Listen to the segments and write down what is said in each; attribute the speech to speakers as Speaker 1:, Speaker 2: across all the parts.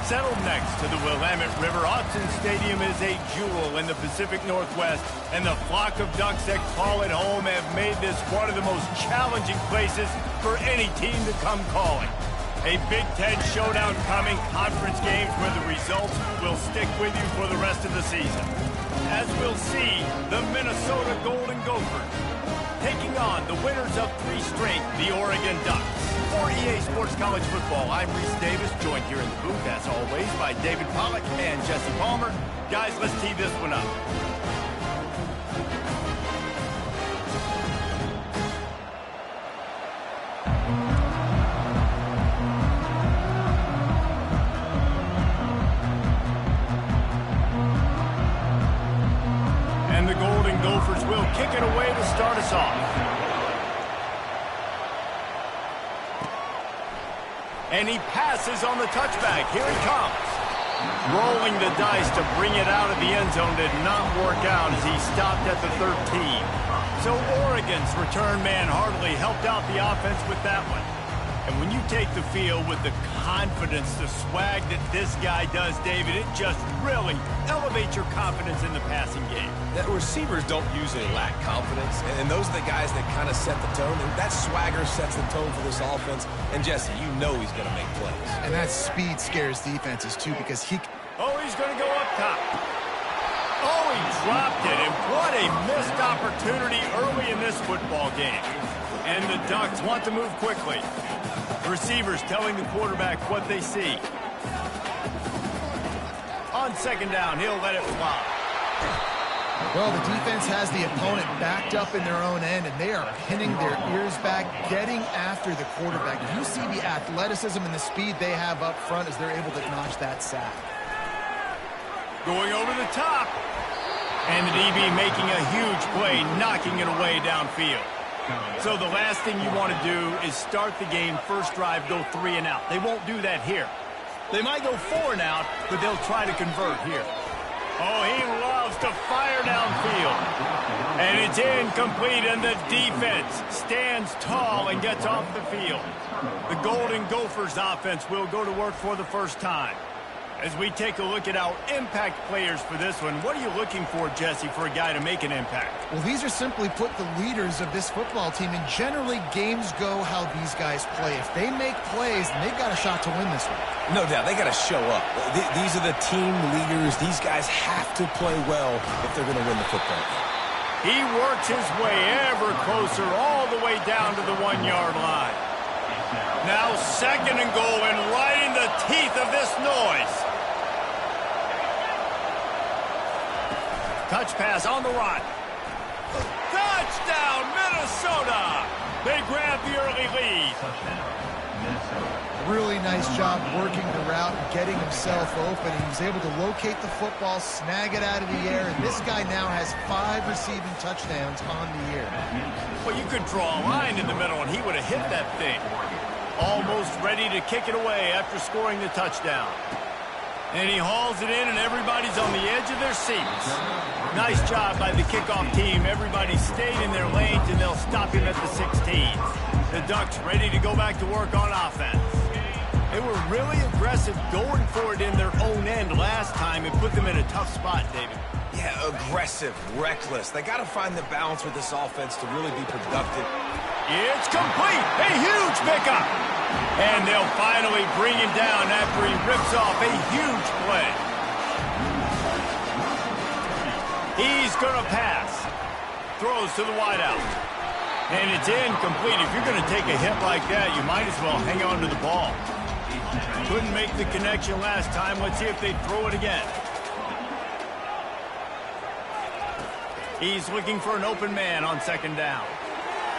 Speaker 1: Settled next to the Willamette River, Autzen Stadium is a jewel in the Pacific Northwest, and the flock of Ducks that call it home have made this one of the most challenging places for any team to come calling. A Big Ten showdown coming, conference games where the results will stick with you for the rest of the season. As we'll see, the Minnesota Golden Gophers taking on the winners of 3 straight, the Oregon Ducks. For EA Sports College Football, I'm Reese Davis, joined here in the booth, as always, by David Pollack and Jesse Palmer. Guys, let's tee this one up. And the Golden Gophers will kick it away to start us off. And he passes on the touchback. Here he comes. Rolling the dice to bring it out of the end zone did not work out as he stopped at the 13. So Oregon's return man hardly helped out the offense with that one. And when you take the field with the confidence, the swag that this guy does, David, it just really elevates your confidence in the passing game.
Speaker 2: The receivers don't usually lack confidence, and those are the guys that kind of set the tone. And that swagger sets the tone for this offense. And Jesse, you know he's going to make plays.
Speaker 3: And that speed scares defenses too, because he...
Speaker 1: Oh, he's going to go up top. Oh, he dropped it, and what a missed opportunity early in this football game. And the Ducks want to move quickly. Receivers telling the quarterback what they see. On second down, he'll let it fly.
Speaker 3: Well, the defense has the opponent backed up in their own end, and they are pinning their ears back, getting after the quarterback. You see the athleticism and the speed they have up front as they're able to notch that sack.
Speaker 1: Going over the top. And the DB making a huge play, knocking it away downfield. So the last thing you want to do is start the game, first drive, go 3 and out. They won't do that here. They might go 4 and out, but they'll try to convert here. Oh, he loves to fire downfield. And it's incomplete, and the defense stands tall and gets off the field. The Golden Gophers offense will go to work for the first time. As we take a look at our impact players for this one, what are you looking for, Jesse, for a guy to make an impact?
Speaker 3: Well, these are simply put the leaders of this football team, and generally games go how these guys play. If they make plays, then they've got a shot to win this one.
Speaker 2: No doubt, they got to show up. These are the team leaders. These guys have to play well if they're going to win the football game.
Speaker 1: He works his way ever closer all the way down to the 1-yard line. Now second and goal, and right in the teeth of this noise. Touch pass on the run. Touchdown, Minnesota! They grab the early lead.
Speaker 3: Really nice job working the route and getting himself open. He was able to locate the football, snag it out of the air, and this guy now has 5 receiving touchdowns on the year.
Speaker 1: Well, you could draw a line in the middle, and he would have hit that thing. Almost ready to kick it away after scoring the touchdown. And he hauls it in, and everybody's on the edge of their seats. Nice job by the kickoff team. Everybody stayed in their lanes, and they'll stop him at the 16. The Ducks ready to go back to work on offense. They were really aggressive going for it in their own end last time. It put them in a tough spot, David.
Speaker 2: Yeah, aggressive, reckless. They got to find the balance with this offense to really be productive.
Speaker 1: It's complete. A huge pickup. And they'll finally bring him down after he rips off a huge play. He's going to pass. Throws to the wideout. And it's incomplete. If you're going to take a hit like that, you might as well hang on to the ball. Couldn't make the connection last time. Let's see if they throw it again. He's looking for an open man on second down.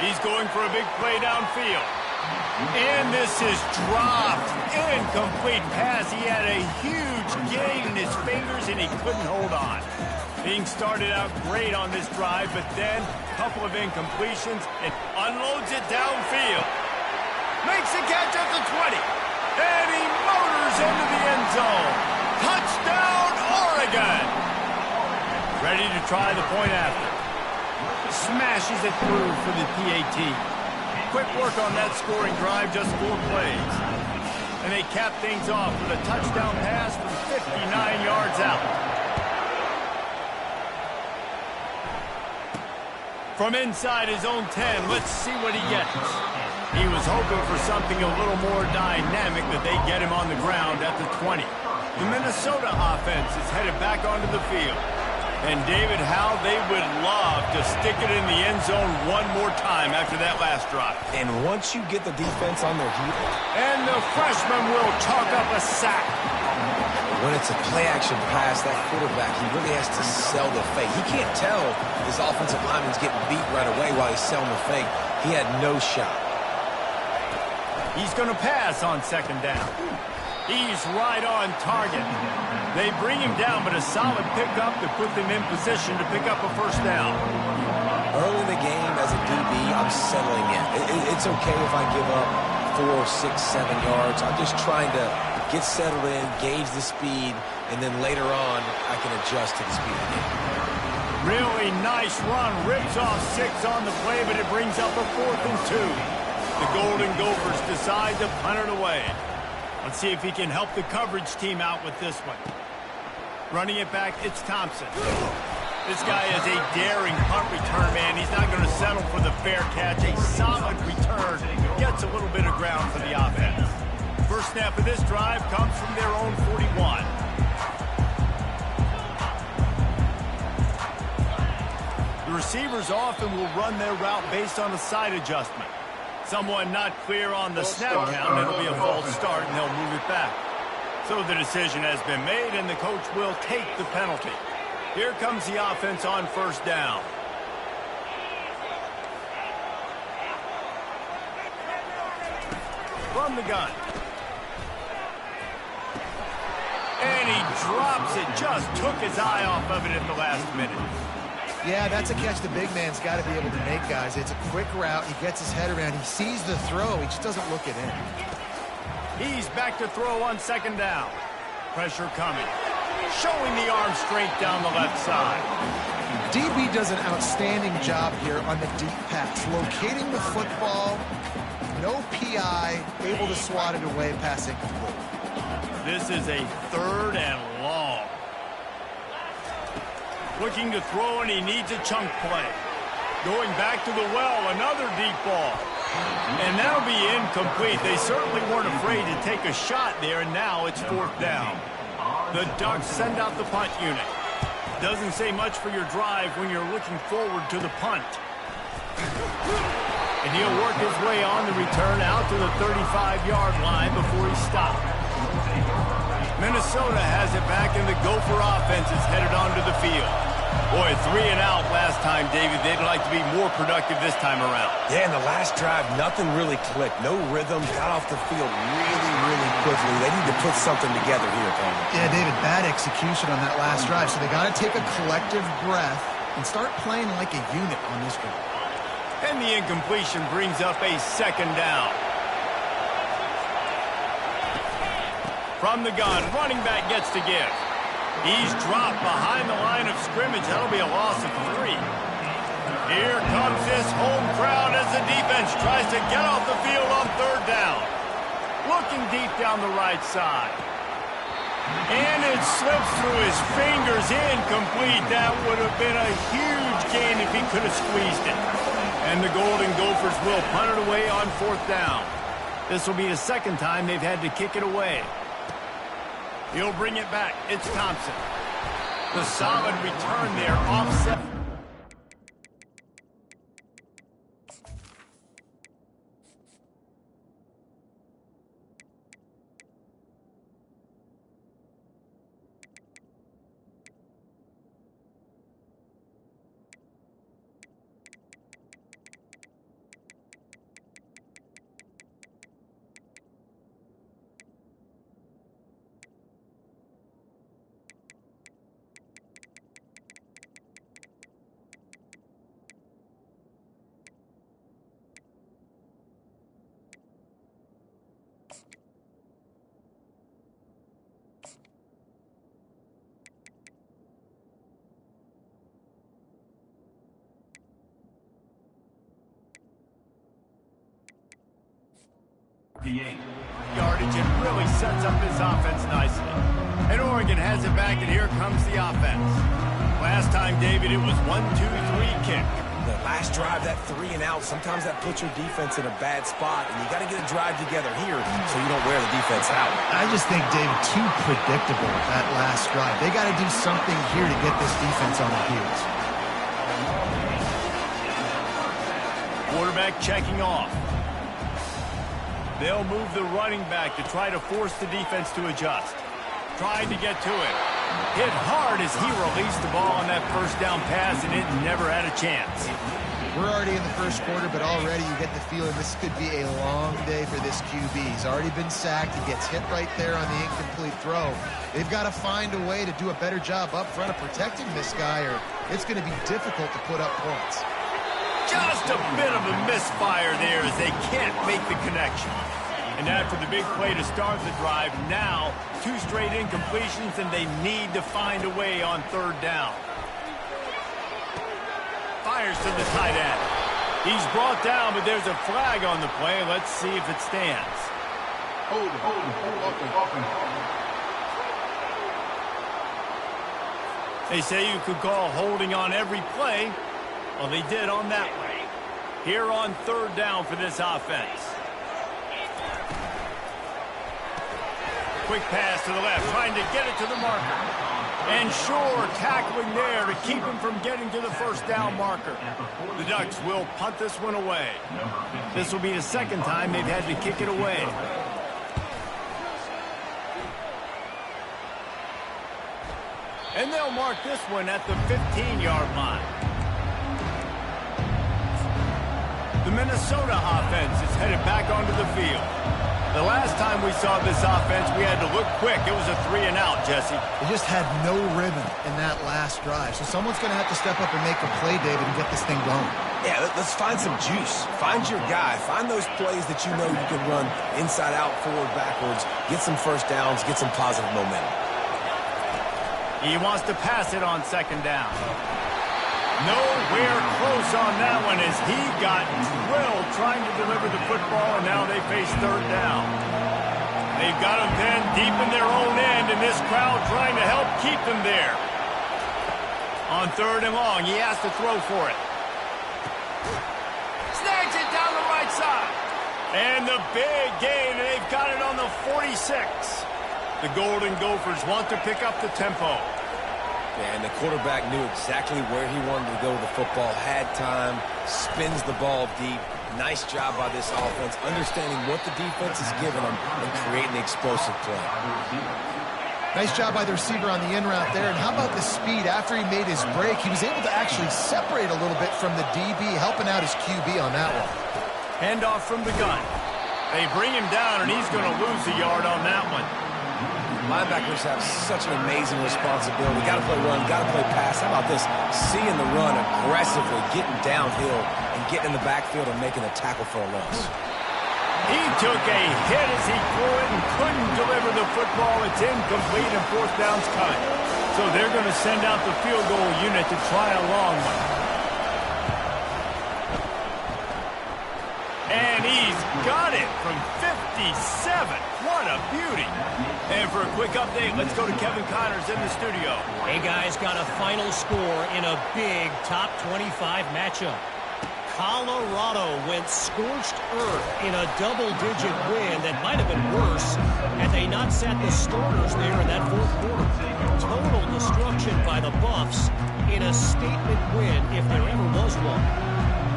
Speaker 1: He's going for a big play downfield. And this is dropped. Incomplete pass. He had a huge gain in his fingers, and he couldn't hold on. Being started out great on this drive, but then a couple of incompletions and unloads it downfield. Makes the catch at the 20. And he motors into the end zone. Touchdown, Oregon. Ready to try the point after. Smashes it through for the PAT. Quick work on that scoring drive, just 4 plays. And they cap things off with a touchdown pass from 59 yards out. From inside his own 10, let's see what he gets. He was hoping for something a little more dynamic, but they get him on the ground at the 20. The Minnesota offense is headed back onto the field. And David, how they would love to stick it in the end zone one more time after that last drive.
Speaker 2: And once you get the defense on their heels.
Speaker 1: And the freshman will chalk up a sack.
Speaker 2: When it's a play-action pass, that quarterback, he really has to sell the fake. He can't tell his offensive lineman's getting beat right away while he's selling the fake. He had no shot.
Speaker 1: He's going to pass on second down. He's right on target. They bring him down, but a solid pickup to put them in position to pick up a first down.
Speaker 2: Early in the game, as a DB, I'm settling in. It's okay if I give up 4, 6, 7 yards. I'm just trying to get settled in, gauge the speed, and then later on, I can adjust to the speed of the game.
Speaker 1: Really nice run. Rips off 6 on the play, but it brings up a 4th and 2. The Golden Gophers decide to punt it away. Let's see if he can help the coverage team out with this one. Running it back, it's Thompson. This guy is a daring punt return man. He's not going to settle for the fair catch. A solid return. Gets a little bit of ground for the offense. First snap of this drive comes from their own 41. The receivers often will run their route based on a side adjustment. Someone not clear on the snap count, it'll be a false start, and they'll move it back. So the decision has been made, and the coach will take the penalty. Here comes the offense on first down. From the gun. And he drops it, just took his eye off of it at the last minute.
Speaker 3: Yeah, that's a catch the big man's got to be able to make, guys. It's a quick route. He gets his head around. He sees the throw. He just doesn't look it in.
Speaker 1: He's back to throw on second down. Pressure coming. Showing the arm strength down the left side.
Speaker 3: DB does an outstanding job here on the deep pass. Locating the football, no PI, able to swat it away, passing complete.
Speaker 1: This is a 3rd and long. Looking to throw, and he needs a chunk play. Going back to the well, another deep ball. And that'll be incomplete. They certainly weren't afraid to take a shot there, and now it's 4th down. The Ducks send out the punt unit. Doesn't say much for your drive when you're looking forward to the punt. And he'll work his way on the return out to the 35-yard line before he stopped. Minnesota has it back, and the Gopher offense is headed onto the field. Boy, 3 and out last time, David. They'd like to be more productive this time around.
Speaker 2: Yeah, in the last drive, nothing really clicked. No rhythm. Got off the field really quickly. They need to put something together here, Tony.
Speaker 3: Yeah, David, bad execution on that last drive. So they got to take a collective breath and start playing like a unit on this one.
Speaker 1: And the incompletion brings up a second down. From the gun, running back gets to give. He's dropped behind the line of scrimmage. That'll be a loss of 3. Here comes this home crowd as the defense tries to get off the field on 3rd down. Looking deep down the right side. And it slips through his fingers, incomplete. That would have been a huge gain if he could have squeezed it. And the Golden Gophers will punt it away on 4th down. This will be the 2nd time they've had to kick it away. He'll bring it back. It's Thompson. The solid return there, offset.
Speaker 4: The 8.
Speaker 1: yardage and really sets up this offense nicely. And Oregon has it back, and here comes the offense. Last time, David, it was 1-2-3 kick.
Speaker 2: The last drive, that 3 and out, sometimes that puts your defense in a bad spot, and you got to get a drive together here so you don't wear the defense out.
Speaker 3: I just think, David, too predictable that last drive. They got to do something here to get this defense on their heels.
Speaker 1: Quarterback checking off. They'll move the running back to try to force the defense to adjust. Trying to get to it. Hit hard as he released the ball on that first down pass, and it never had a chance.
Speaker 3: We're already in the first quarter, but already you get the feeling this could be a long day for this QB. He's already been sacked. He gets hit right there on the incomplete throw. They've got to find a way to do a better job up front of protecting this guy, or it's going to be difficult to put up points.
Speaker 1: Just a bit of a misfire there as they can't make the connection. And after the big play to start the drive, now 2 straight incompletions, and they need to find a way on 3rd down. Fires to the tight end. He's brought down, but there's a flag on the play. Let's see if it stands.
Speaker 4: Hold it.
Speaker 1: They say you could call holding on every play. Well, they did on that way. Here on 3rd down for this offense. Quick pass to the left, trying to get it to the marker. And Shore tackling there to keep him from getting to the 1st down marker. The Ducks will punt this one away. This will be the 2nd time they've had to kick it away. And they'll mark this one at the 15-yard line. The Minnesota offense is headed back onto the field. The last time we saw this offense, we had to look quick. It was a 3 and out, Jesse.
Speaker 3: They just had no rhythm in that last drive. So someone's going to have to step up and make a play, David, and get this thing going.
Speaker 2: Yeah, let's find some juice. Find your guy. Find those plays that you know you can run inside out, forward, backwards. Get some 1st downs. Get some positive momentum.
Speaker 1: He wants to pass it on 2nd down. Nowhere close on that one as he got drilled trying to deliver the football, and now they face 3rd down. They've got him then deep in their own end, and this crowd trying to help keep them there. On 3rd and long, he has to throw for it. Snags it down the right side. And the big gain, and they've got it on the 46. The Golden Gophers want to pick up the tempo.
Speaker 2: Yeah, and the quarterback knew exactly where he wanted to go with the football, had time, spins the ball deep. Nice job by this offense, understanding what the defense is giving them and creating the explosive play.
Speaker 3: Nice job by the receiver on the in route there. And how about the speed? After he made his break, he was able to actually separate a little bit from the DB, helping out his QB on that one.
Speaker 1: Handoff from the gun. They bring him down, and he's going to lose a yard on that one.
Speaker 2: Linebackers have such an amazing responsibility. Got to play run, got to play pass. How about this? Seeing the run aggressively, getting downhill, and getting in the backfield and making a tackle for a loss.
Speaker 1: He took a hit as he threw it and couldn't deliver the football. It's incomplete, and 4th down's cut. So they're going to send out the field goal unit to try a long one. And he's got it from 57. What a beauty. And for a quick update, let's go to Kevin Connors in the studio.
Speaker 5: Hey, guys, got a final score in a big top 25 matchup. Colorado went scorched earth in a double-digit win that might have been worse had they not sat the starters there in that 4th quarter. Total destruction by the Buffs in a statement win if there ever was one.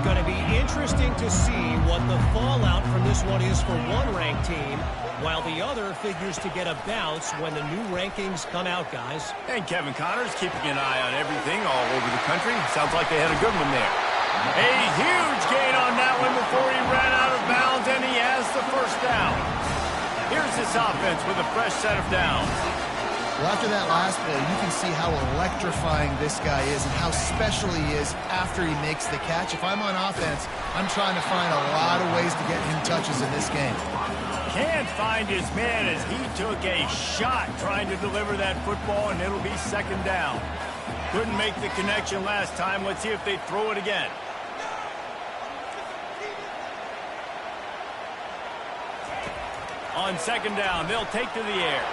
Speaker 5: Going to be interesting to see what the fallout from this one is for one ranked team, while the other figures to get a bounce when the new rankings come out, guys.
Speaker 1: And Kevin Connors keeping an eye on everything all over the country. Sounds like they had a good one there. A huge gain on that one before he ran out of bounds, and he has the 1st down. Here's this offense with a fresh set of downs.
Speaker 3: Well, after that last play, you can see how electrifying this guy is and how special he is after he makes the catch. If I'm on offense, I'm trying to find a lot of ways to get him touches in this game.
Speaker 1: Can't find his man as he took a shot trying to deliver that football, and it'll be 2nd down. Couldn't make the connection last time. Let's see if they throw it again. On second down, they'll take to the air.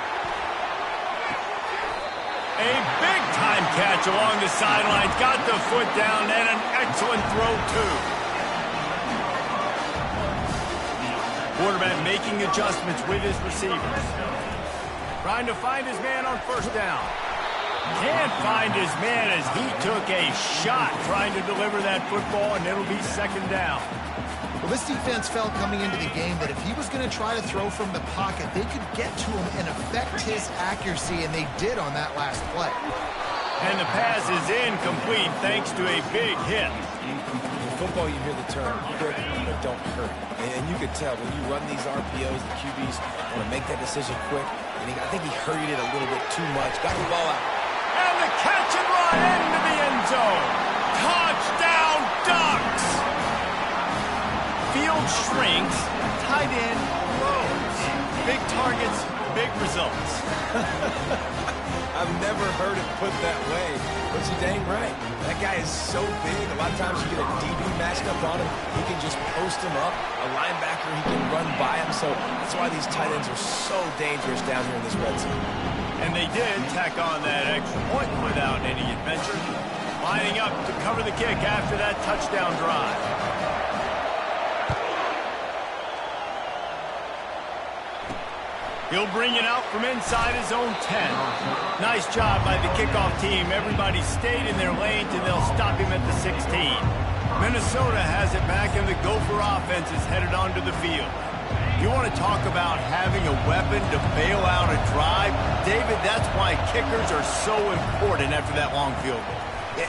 Speaker 1: A big-time catch along the sidelines. Got the foot down and an excellent throw, too. Quarterback making adjustments with his receivers. Trying to find his man on first down. Can't find his man as he took a shot trying to deliver that football, and it'll be second down.
Speaker 3: Well, this defense felt coming into the game that if he was going to try to throw from the pocket, they could get to him and affect his accuracy, and they did on that last play.
Speaker 1: And the pass is incomplete thanks to a big hit.
Speaker 2: In football, you hear the term quick but don't hurt. And you could tell when you run these RPOs, the QBs want to make that decision quick. And I think he hurried it a little bit too much. Got the ball out.
Speaker 1: And the catch and run into the end zone. Touchdown, Ducks! Field shrinks, tight end grows. Big targets, big results.
Speaker 2: I've never heard it put that way, but you're dang right. That guy is so big. A lot of times you get a DB matched up on him. He can just post him up. A linebacker, he can run by him. So that's why these tight ends are so dangerous down here in this red zone.
Speaker 1: And they did tack on that extra point without any adventure. Lining up to cover the kick after that touchdown drive. He'll bring it out from inside his own 10. Nice job by the kickoff team. Everybody stayed in their lanes, and they'll stop him at the 16. Minnesota has it back, and the Gopher offense is headed onto the field. You want to talk about having a weapon to bail out a drive? David, that's why kickers are so important after that long field goal.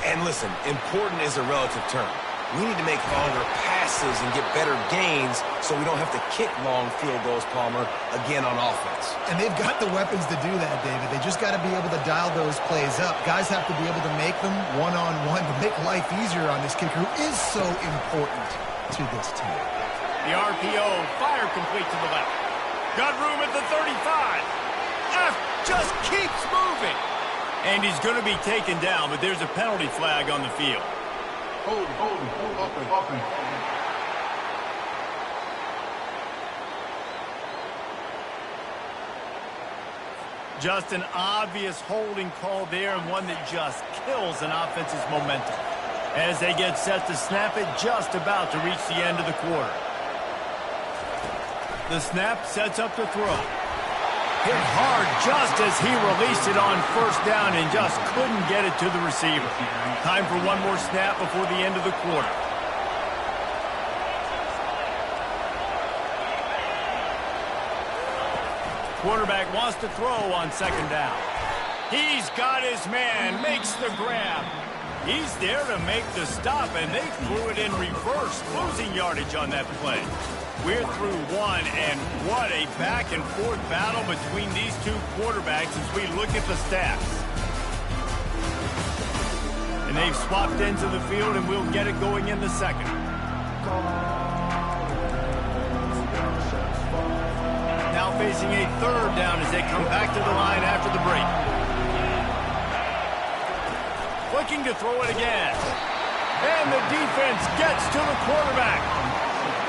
Speaker 2: And listen, important is a relative term. We need to make longer passes and get better gains so we don't have to kick long field goals, Palmer, again on offense.
Speaker 3: And they've got the weapons to do that, David. They just got to be able to dial those plays up. Guys have to be able to make them one-on-one to make life easier on this kicker who is so important to this team.
Speaker 1: The RPO, fire complete to the left. Got room at the 35. F just keeps moving. And he's going to be taken down, but there's a penalty flag on the field.
Speaker 4: Hold, offense.
Speaker 1: Just an obvious holding call there, and one that just kills an offense's momentum. As they get set to snap it, just about to reach the end of the quarter. The snap sets up the throw. Hit hard just as he released it on first down and just couldn't get it to the receiver. Time for one more snap before the end of the quarter. Quarterback wants to throw on second down. He's got his man, makes the grab. He's there to make the stop, and they threw it in reverse, losing yardage on that play. We're through one, and what a back-and-forth battle between these two quarterbacks as we look at the stats. And they've swapped ends of the field, and we'll get it going in the second. Now facing a third down as they come back to the line after the break. Looking to throw it again. And the defense gets to the quarterback.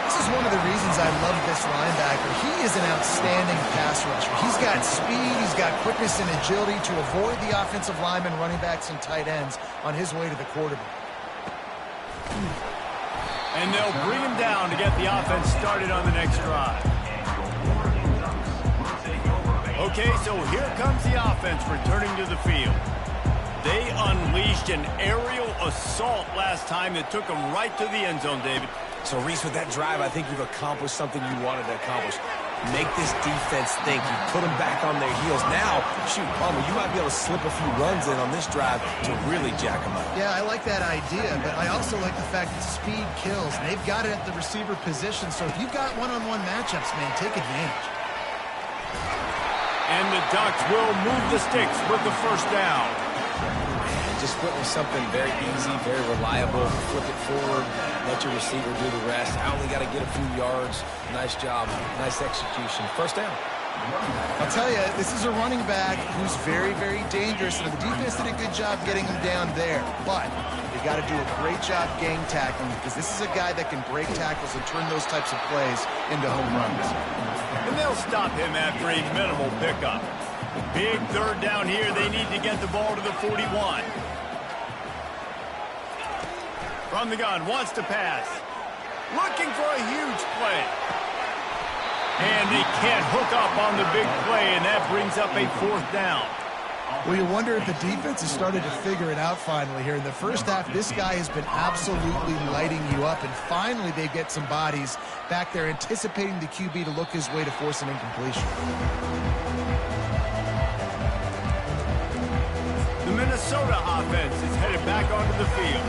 Speaker 3: This is one of the reasons I love this linebacker. He is an outstanding pass rusher. He's got speed, he's got quickness and agility to avoid the offensive linemen, running backs, and tight ends on his way to the quarterback.
Speaker 1: And they'll bring him down to get the offense started on the next drive. Okay, so here comes the offense returning to the field. They unleashed an aerial assault last time that took them right to the end zone, David.
Speaker 2: So, Reese, with that drive, I think you've accomplished something you wanted to accomplish. Make this defense think. You put them back on their heels. Now, shoot, Palmer, you might be able to slip a few runs in on this drive to really jack them up.
Speaker 3: Yeah, I like that idea, but I also like the fact that speed kills. And they've got it at the receiver position, so if you've got one-on-one matchups, man, take advantage.
Speaker 1: And the Ducks will move the sticks with the first down.
Speaker 2: Just put with something very easy, very reliable. Flip it forward, let your receiver do the rest. I only got to get a few yards. Nice job, nice execution. First down.
Speaker 3: I'll tell you, this is a running back who's very, very dangerous, and the defense did a good job getting him down there. But if got to do a great job game tackling because this is a guy that can break tackles and turn those types of plays into home runs.
Speaker 1: And they'll stop him after a minimal pickup. Big third down here. They need to get the ball to the 41. From the gun, wants to pass. Looking for a huge play. And they can't hook up on the big play, and that brings up a 4th down.
Speaker 3: Well, you wonder if the defense has started to figure it out finally here. In the first half, this guy has been absolutely lighting you up, and finally they get some bodies back there anticipating the QB to look his way to force an incompletion.
Speaker 1: The Minnesota offense is headed back onto the field.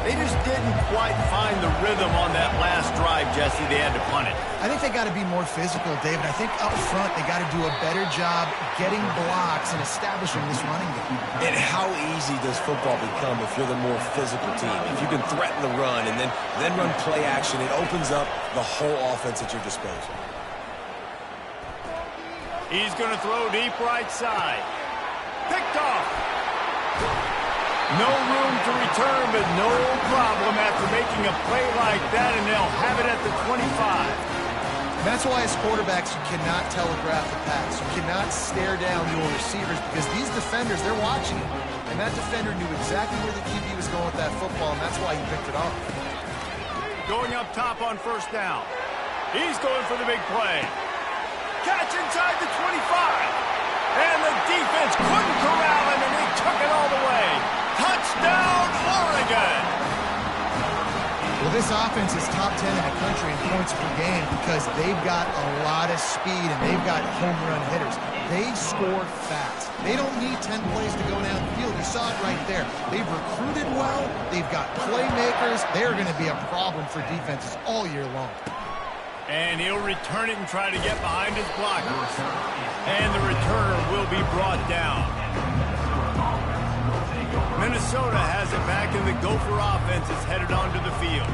Speaker 1: They just didn't quite find the rhythm on that last drive, Jesse. They had to punt it.
Speaker 3: I think they got to be more physical, David. I think up front they got to do a better job getting blocks and establishing this running game.
Speaker 2: And how easy does football become if you're the more physical team? If you can threaten the run and then run play action, it opens up the whole offense at your disposal.
Speaker 1: He's going to throw deep right side. Picked off. No room to return, but no problem after making a play like that, and they'll have it at the 25.
Speaker 3: That's why as quarterbacks you cannot telegraph the pass. You cannot stare down your receivers because these defenders, they're watching it. And that defender knew exactly where the QB was going with that football, and that's why he picked it off.
Speaker 1: Going up top on 1st down. He's going for the big play. Catch inside the 25. And the defense couldn't corral him, and he took it all the way. Touchdown, Oregon!
Speaker 3: Well, this offense is top 10 in the country in points per game because they've got a lot of speed and they've got home run hitters. They score fast. They don't need 10 plays to go down the field. You saw it right there. They've recruited well. They've got playmakers. They're going to be a problem for defenses all year long.
Speaker 1: And he'll return it and try to get behind his blockers. And the returner will be brought down. Minnesota has it back, and the Gopher offense is headed onto the field.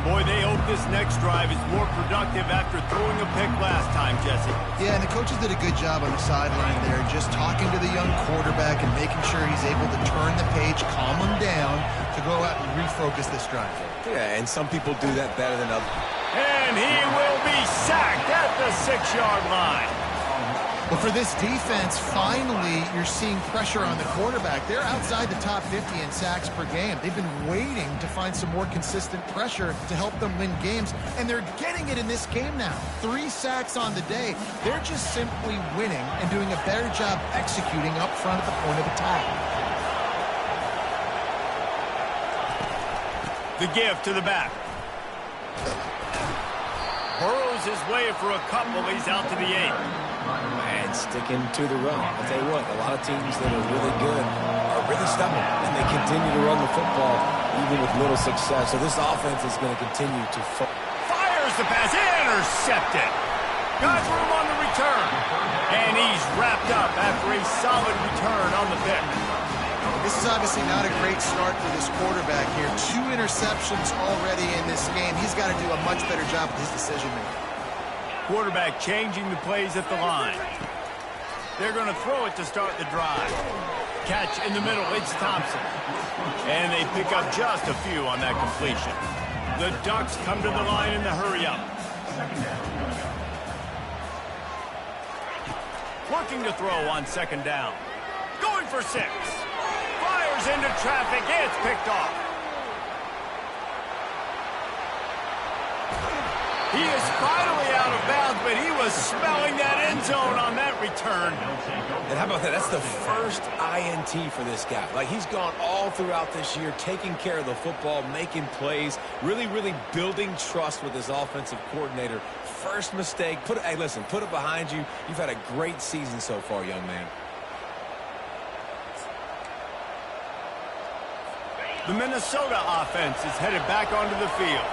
Speaker 1: Boy, they hope this next drive is more productive after throwing a pick last time, Jesse.
Speaker 3: Yeah, and the coaches did a good job on the sideline there, just talking to the young quarterback and making sure he's able to turn the page, calm him down, to go out and refocus this drive.
Speaker 2: Yeah, and some people do that better than others.
Speaker 1: And he will be sacked at the 6-yard line.
Speaker 3: Well, for this defense, finally, you're seeing pressure on the quarterback. They're outside the top 50 in sacks per game. They've been waiting to find some more consistent pressure to help them win games, and they're getting it in this game now. 3 sacks on the day. They're just simply winning and doing a better job executing up front at the point of attack.
Speaker 1: The give to the back. Burrows his way for a couple. He's out to the 8.
Speaker 2: And sticking to the run. I'll tell you what, a lot of teams that are really good are really stubborn, and they continue to run the football even with little success. So this offense is going to continue to
Speaker 1: fires the pass, intercepted. Got room on the return, and he's wrapped up after a solid return on the pick.
Speaker 3: This is obviously not a great start for this quarterback here. 2 interceptions already in this game. He's got to do a much better job with his decision-making.
Speaker 1: Quarterback changing the plays at the line. They're going to throw it to start the drive. Catch in the middle, it's Thompson. And they pick up just a few on that completion. The Ducks come to the line in the hurry-up. Looking to throw on 2nd down. Going for 6. Fires into traffic, it's picked off. He is finally out of bounds, but he was smelling that end zone on that return.
Speaker 2: And how about that? That's the first INT for this guy. Like, he's gone all throughout this year, taking care of the football, making plays, really building trust with his offensive coordinator. First mistake, hey, listen, put it behind you. You've had a great season so far, young man.
Speaker 1: The Minnesota offense is headed back onto the field.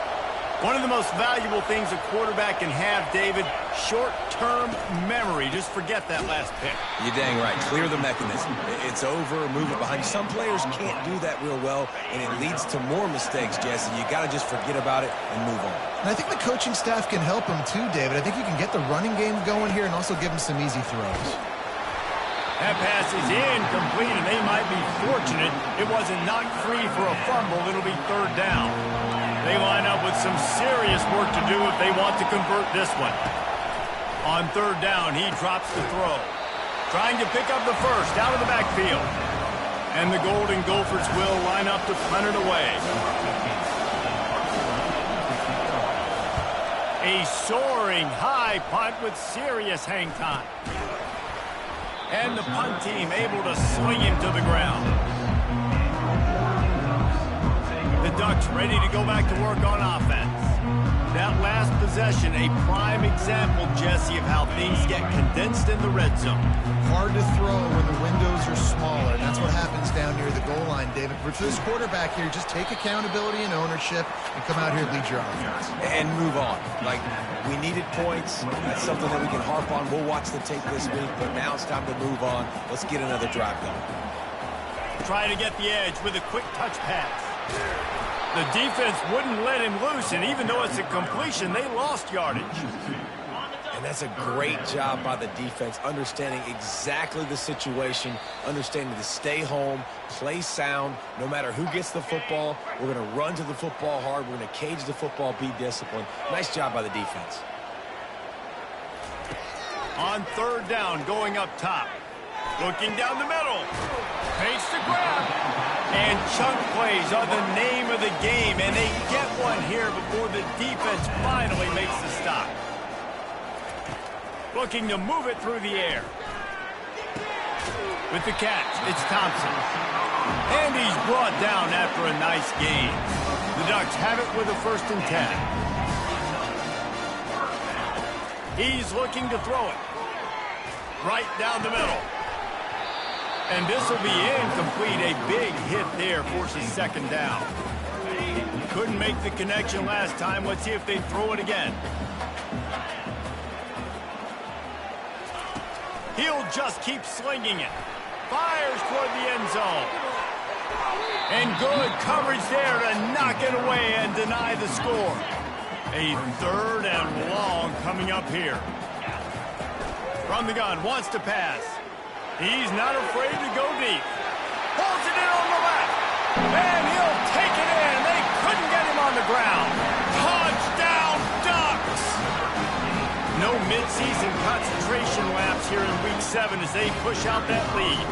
Speaker 1: One of the most valuable things a quarterback can have, David, short-term memory. Just forget that last pick.
Speaker 2: You're dang right. Clear the mechanism. It's over, move it behind you. Some players can't do that real well, and it leads to more mistakes, Jesse. You got to just forget about it and move on.
Speaker 3: And I think the coaching staff can help him too, David. I think you can get the running game going here and also give him some easy throws.
Speaker 1: That pass is incomplete, and they might be fortunate it wasn't knocked free for a fumble. It'll be third down. They line up with some serious work to do if they want to convert this one. On third down, he drops the throw. Trying to pick up the first out of the backfield. And the Golden Gophers will line up to punt it away. A soaring high punt with serious hang time. And the punt team able to swing him to the ground. The Ducks ready to go back to work on offense. That last possession, a prime example, Jesse, of how things get condensed in the red zone.
Speaker 3: Hard to throw when the windows are smaller, and that's what happens down near the goal line, David. But for this quarterback here, just take accountability and ownership and come out here and lead your offense.
Speaker 2: And move on. Like, we needed points. That's something that we can harp on. We'll watch the tape this week, but now it's time to move on. Let's get another drive going.
Speaker 1: Try to get the edge with a quick touch pass. The defense wouldn't let him loose, and even though it's a completion, they lost yardage.
Speaker 2: And that's a great job by the defense, understanding exactly the situation, understanding to stay home, play sound. No matter who gets the football, we're going to run to the football hard. We're going to cage the football, be disciplined. Nice job by the defense.
Speaker 1: On third down, going up top. Looking down the middle. Takes the grab. And chunk plays are the name of the game, and they get one here before the defense finally makes the stop. Looking to move it through the air. With the catch, it's Thompson. And he's brought down after a nice gain. The Ducks have it with a 1st and 10. He's looking to throw it. Right down the middle. And this will be incomplete. A big hit there forces 2nd down. Couldn't make the connection last time. Let's see if they throw it again. He'll just keep slinging it. Fires toward the end zone. And good coverage there to knock it away and deny the score. A 3rd and long coming up here. From the gun, wants to pass. He's not afraid to go deep. Pulls it in on the left. And he'll take it in. They couldn't get him on the ground. Touchdown, Ducks! No midseason concentration lapse here in Week 7 as they push out that lead.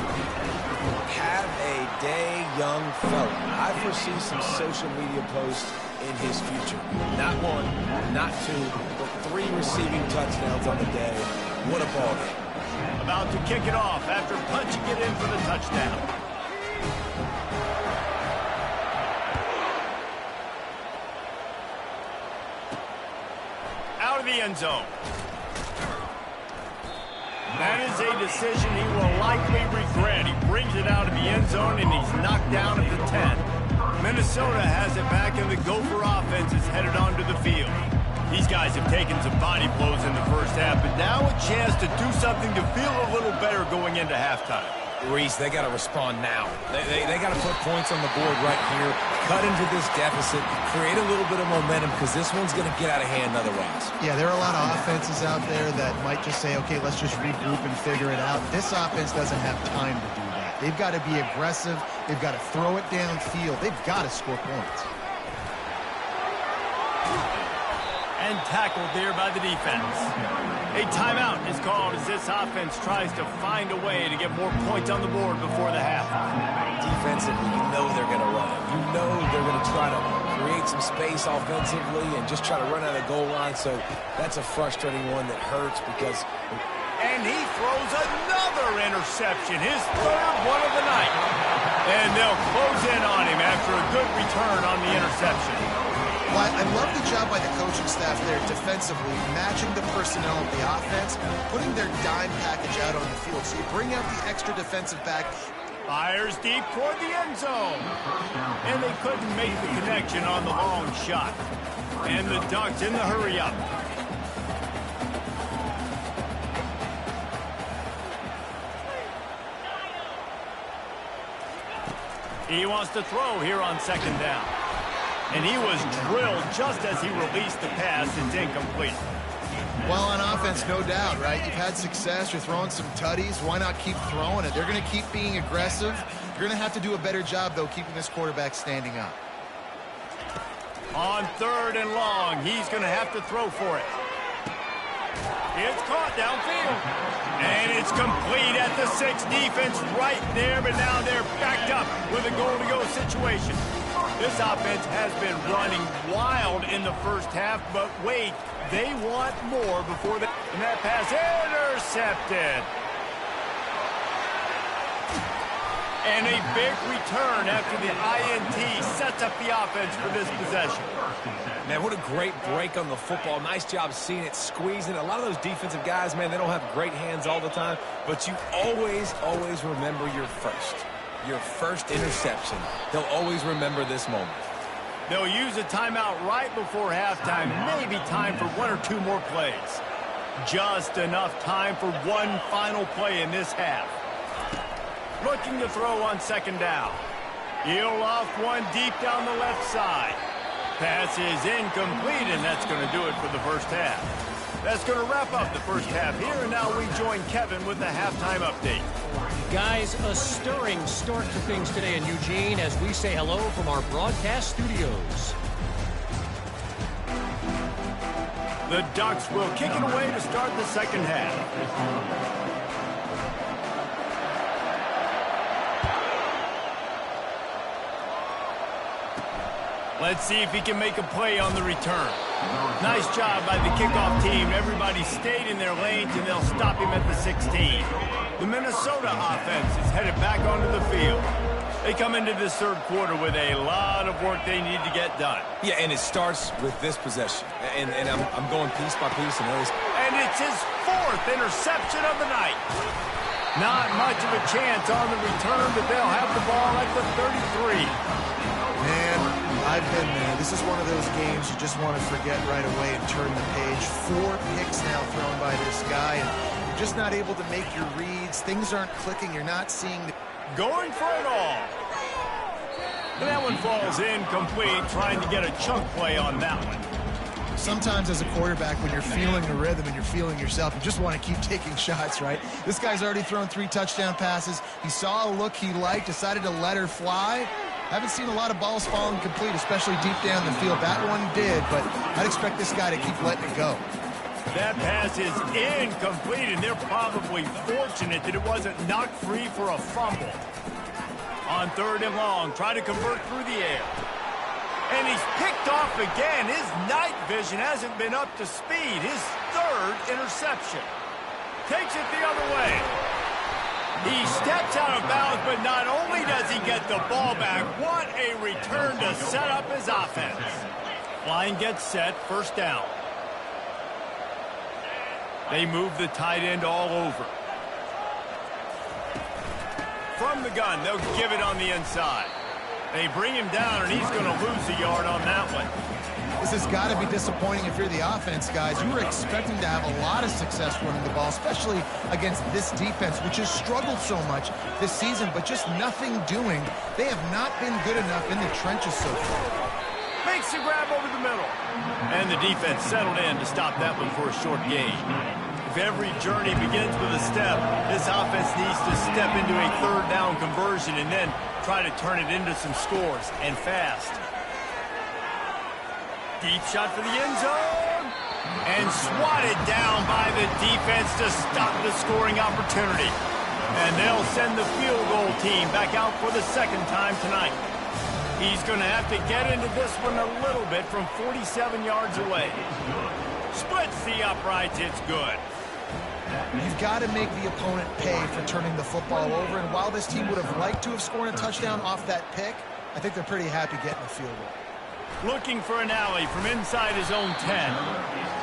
Speaker 2: Have a day, young fella. I foresee some social media posts in his future. Not 1, not 2, but 3 receiving touchdowns on the day. What a ball game.
Speaker 1: About to kick it off after punching it in for the touchdown. Out of the end zone. That is a decision he will likely regret. He brings it out of the end zone, and he's knocked down at the 10. Minnesota has it back, and the Gopher offense is headed onto the field. These guys have taken some body blows in the first half, but now a chance to do something to feel a little better going into halftime.
Speaker 2: Reese, they got to respond now. They got to put points on the board right here, cut into this deficit, create a little bit of momentum, because this one's going to get out of hand otherwise.
Speaker 3: Yeah, there are a lot of offenses out there that might just say, okay, let's just regroup and figure it out. This offense doesn't have time to do that. They've got to be aggressive. They've got to throw it downfield. They've got to score points.
Speaker 1: And tackled there by the defense. A timeout is called as this offense tries to find a way to get more points on the board before the half.
Speaker 2: Defensively, you know they're going to run it. You know they're going to try to create some space offensively and just try to run out of the goal line. So that's a frustrating one that hurts because...
Speaker 1: And he throws another interception, his 3rd one of the night. And they'll close in on him after a good return on the interception.
Speaker 3: Well, I love the job by the coaching staff there defensively, matching the personnel of the offense, putting their dime package out on the field. So you bring out the extra defensive back.
Speaker 1: Fires deep toward the end zone. And they couldn't make the connection on the long shot. And the Ducks in the hurry up. He wants to throw here on 2nd down. And he was drilled just as he released the pass. It's incomplete.
Speaker 3: Well, on offense, no doubt, right? You've had success. You're throwing some tutties. Why not keep throwing it? They're going to keep being aggressive. You're going to have to do a better job, though, keeping this quarterback standing up.
Speaker 1: On 3rd and long, he's going to have to throw for it. It's caught downfield. And it's complete at the 6. Defense right there, but now they're backed up with a goal-to-go situation. This offense has been running wild in the first half, but wait, they want more before they... And that pass intercepted. And a big return after the INT sets up the offense for this possession.
Speaker 2: Man, what a great break on the football. Nice job seeing it, squeezing. A lot of those defensive guys, man, they don't have great hands all the time, but you always remember your first interception. They'll always remember this moment.
Speaker 1: They'll use a timeout right before halftime, maybe time for 1 or 2 more plays. Just enough time for one final play in this half. Looking to throw on 2nd down. He'll off one deep down the left side. Pass is incomplete, and that's going to do it for the first half. That's going to wrap up the first half here, and now we join Kevin with the halftime update.
Speaker 5: Guys, a stirring start to things today in Eugene as we say hello from our broadcast studios.
Speaker 1: The Ducks will kick it away to start the second half. Let's see if he can make a play on the return. Nice job by the kickoff team. Everybody stayed in their lanes, and they'll stop him at the 16. The Minnesota offense is headed back onto the field. They come into this third quarter with a lot of work they need to get done.
Speaker 2: Yeah, and it starts with this possession. And I'm going piece by piece. And
Speaker 1: it's his 4th interception of the night. Not much of a chance on the return, but they'll have the ball at the 33.
Speaker 3: Man, I've been there. This is one of those games you just want to forget right away and turn the page. 4 picks now thrown by this guy, and you're just not able to make your reads. Things aren't clicking. You're not seeing...
Speaker 1: Going for it all. And that one falls incomplete, trying to get a chunk play on that one.
Speaker 3: Sometimes as a quarterback, when you're feeling the rhythm and you're feeling yourself, you just want to keep taking shots, right? This guy's already thrown 3 touchdown passes. He saw a look he liked, decided to let her fly. Haven't seen a lot of balls falling complete, especially deep down the field. That one did, but I'd expect this guy to keep letting it go.
Speaker 1: That pass is incomplete, and they're probably fortunate that it wasn't knocked free for a fumble. On 3rd and long, try to convert through the air. And he's picked off again. His night vision hasn't been up to speed. His 3rd interception. Takes it the other way. He steps out of bounds, but not only does he get the ball back, what a return to set up his offense. Line gets set, 1st down. They move the tight end all over. From the gun, they'll give it on the inside. They bring him down, and he's going to lose a yard on that one.
Speaker 3: This has got to be disappointing if you're the offense, guys. You were expecting to have a lot of success running the ball, especially against this defense, which has struggled so much this season, but just nothing doing. They have not been good enough in the trenches so far.
Speaker 1: Makes the grab over the middle. And the defense settled in to stop that one for a short gain. If every journey begins with a step, this offense needs to step into a 3rd down conversion and then try to turn it into some scores, and fast. Deep shot for the end zone. And swatted down by the defense to stop the scoring opportunity. And they'll send the field goal team back out for the 2nd time tonight. He's going to have to get into this one a little bit from 47 yards away. Splits the uprights. It's good.
Speaker 3: You've got to make the opponent pay for turning the football over. And while this team would have liked to have scored a touchdown off that pick, I think they're pretty happy getting a field goal.
Speaker 1: Looking for an alley from inside his own 10.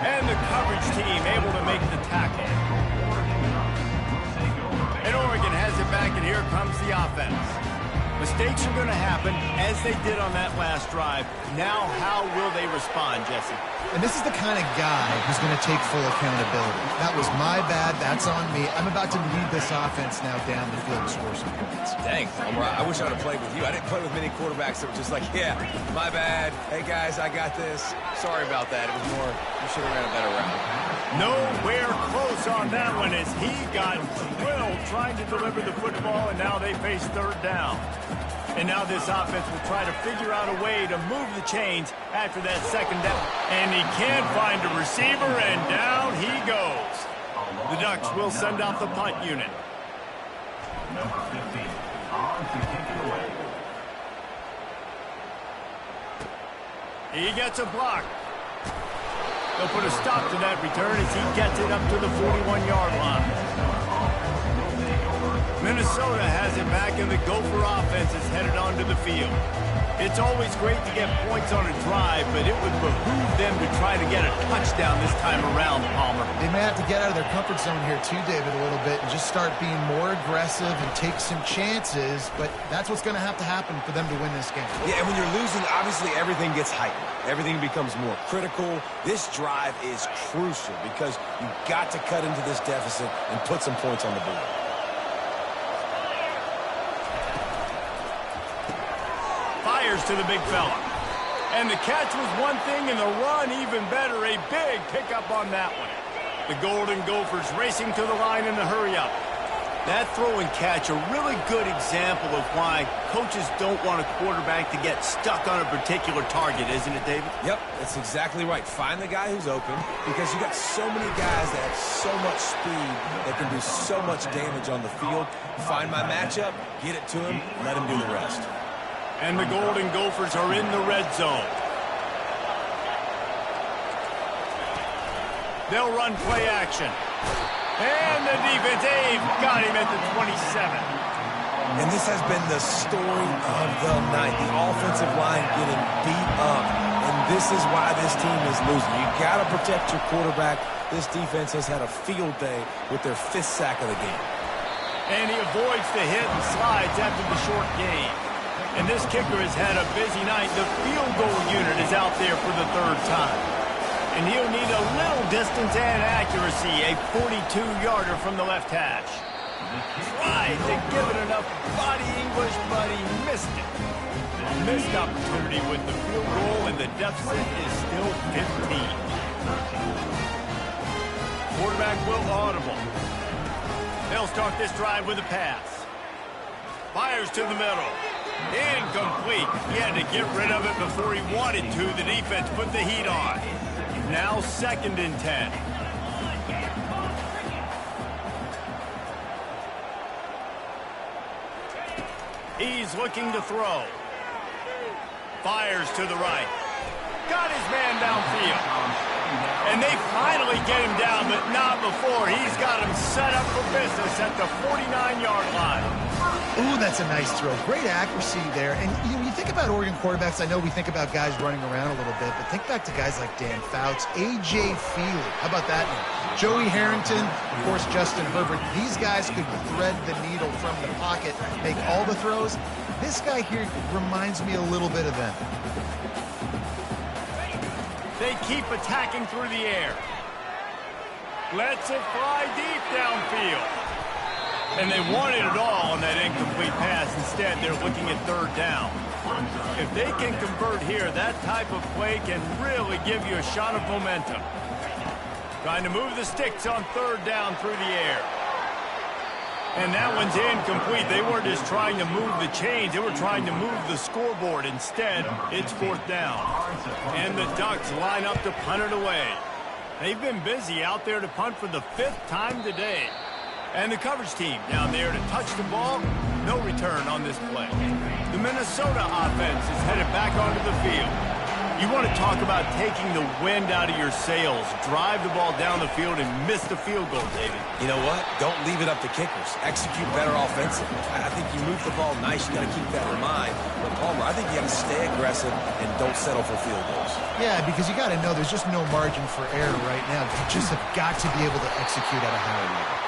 Speaker 1: And the coverage team able to make the tackle. And Oregon has it back, and here comes the offense. Mistakes are going to happen, as they did on that last drive. Now, how will they respond, Jesse?
Speaker 3: And this is the kind of guy who's going to take full accountability. That was my bad. That's on me. I'm about to lead this offense now down the field to score some points.
Speaker 2: Dang, I wish I would have played with you. I didn't play with many quarterbacks that were just like, yeah, my bad. Hey, guys, I got this. Sorry about that. It was more, you should have ran a better route.
Speaker 1: Nowhere close on that one as he got drilled trying to deliver the football, and now they face third down. And now this offense will try to figure out a way to move the chains after that second down. And he can't find a receiver, and down he goes. The Ducks will send out the punt unit.
Speaker 4: Number 15, on to kick it away.
Speaker 1: He gets a block. They'll put a stop to that return as he gets it up to the 41-yard line. Minnesota has it back, and the Gopher offense is headed onto the field. It's always great to get points on a drive, but it would behoove them to try to get a touchdown this time around, Palmer.
Speaker 3: They may have to get out of their comfort zone here too, David, a little bit, and just start being more aggressive and take some chances, but that's what's going to happen for them to win this game.
Speaker 2: Yeah, and when you're losing, obviously everything gets heightened. Everything becomes more critical. This drive is crucial because you've got to cut into this deficit and put some points on the board.
Speaker 1: Fires to the big fella. And the catch was one thing, and the run even better. A big pickup on that one. The Golden Gophers racing to the line in the hurry-up. That throw and catch, a really good example of why coaches don't want a quarterback to get stuck on a particular target, isn't it, David?
Speaker 2: Yep, that's exactly right. Find the guy who's open because you got so many guys that have so much speed that can do so much damage on the field. Find my matchup, get it to him, let him do the rest.
Speaker 1: And the Golden Gophers are in the red zone. They'll run play action. And the defense, they've got him at the 27.
Speaker 2: And this has been the story of the night. The offensive line getting beat up. And this is why this team is losing. You got to protect your quarterback. This defense has had a field day with their 5th sack of the game.
Speaker 1: And he avoids the hit and slides after the short gain. And this kicker has had a busy night. The field goal unit is out there for the 3rd time. And he'll need a little distance and accuracy, a 42-yarder from the left hash. Tried to give it enough body English, but he missed it. A missed opportunity with the field goal, and the deficit is still 15. Quarterback will audible. They'll start this drive with a pass. Fires to the middle. Incomplete. He had to get rid of it before he wanted to. The defense put the heat on. Now 2nd and 10. He's looking to throw. Fires to the right. Got his man downfield. And they finally get him down, but not before. He's got him set up for business at the 49-yard line.
Speaker 3: Ooh, that's a nice throw. Great accuracy there. And you think about Oregon quarterbacks, I know we think about guys running around a little bit, but think back to guys like Dan Fouts, A.J. Feely. How about that name? Joey Harrington, of course, Justin Herbert. These guys could thread the needle from the pocket, make all the throws. This guy here reminds me a little bit of them.
Speaker 1: They keep attacking through the air. Lets it fly deep downfield. And they wanted it all on that incomplete pass. Instead, they're looking at 3rd down. If they can convert here, that type of play can really give you a shot of momentum. Trying to move the sticks on 3rd down through the air. And that one's incomplete. They weren't just trying to move the chains. They were trying to move the scoreboard. Instead, it's 4th down. And the Ducks line up to punt it away. They've been busy out there to punt for the 5th time today. And the coverage team down there to touch the ball. No return on this play. The Minnesota offense is headed back onto the field. You want to talk about taking the wind out of your sails. Drive the ball down the field and miss the field goal, David.
Speaker 2: You know what? Don't leave it up to kickers. Execute better offensively. I think you move the ball nice. You got to keep that in mind. But, Palmer, I think you got to stay aggressive and don't settle for field goals.
Speaker 3: Yeah, because you got to know there's just no margin for error right now. You just have got to be able to execute at a higher level.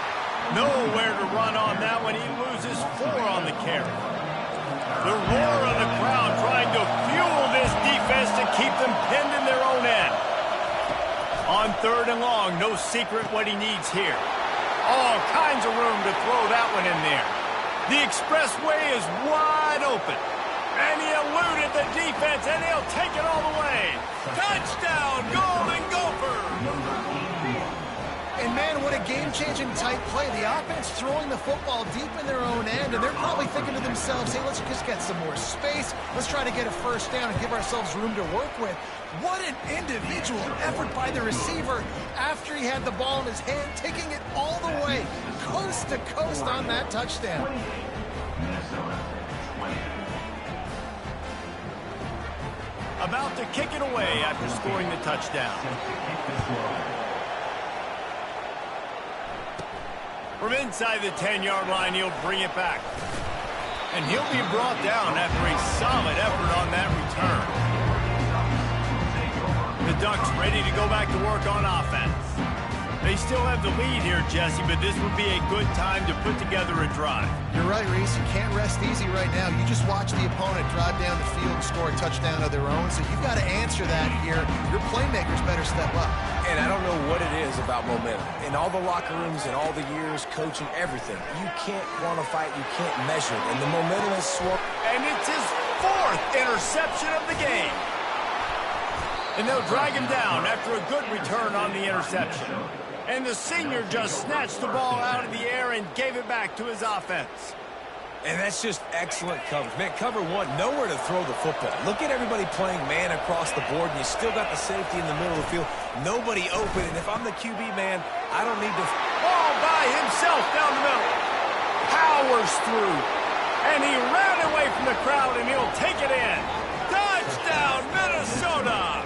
Speaker 1: Nowhere to run on that one. He loses 4 on the carry. The roar of the crowd trying to fuel this defense to keep them pinned in their own end. On 3rd and long, no secret what he needs here. All kinds of room to throw that one in there. The expressway is wide open. And he eluded the defense, and he'll take it all the way. Touchdown, Golden Gophers!
Speaker 3: what a game-changing type play. The offense throwing the football deep in their own end, and they're probably thinking to themselves, hey, let's just get some more space. Let's try to get a first down and give ourselves room to work with. What an individual effort by the receiver after he had the ball in his hand, taking it all the way, coast to coast on that touchdown.
Speaker 1: About to kick it away after scoring the touchdown. From inside the 10-yard line, he'll bring it back. And he'll be brought down after a solid effort on that return. The Ducks ready to go back to work on offense. They still have the lead here, Jesse, but this would be a good time to put together a drive.
Speaker 3: You're right, Reese. You can't rest easy right now. You just watch the opponent drive down the field and score a touchdown of their own, so you've got to answer that here. Your playmakers better step up.
Speaker 2: And I don't know what it is about momentum. In all the locker rooms and all the years, coaching, everything, you can't quantify it, you can't measure it. And the momentum is swung.
Speaker 1: And it's his 4th interception of the game. And they'll drag him down after a good return on the interception. And the senior just snatched the ball out of the air and gave it back to his offense.
Speaker 2: And that's just excellent coverage. Man, cover one, nowhere to throw the football. Look at everybody playing man across the board, and you still got the safety in the middle of the field. Nobody open, and if I'm the QB, man, I don't need to...
Speaker 1: Ball by himself down the middle. Powers through. And he ran away from the crowd, and he'll take it in. Touchdown, Minnesota!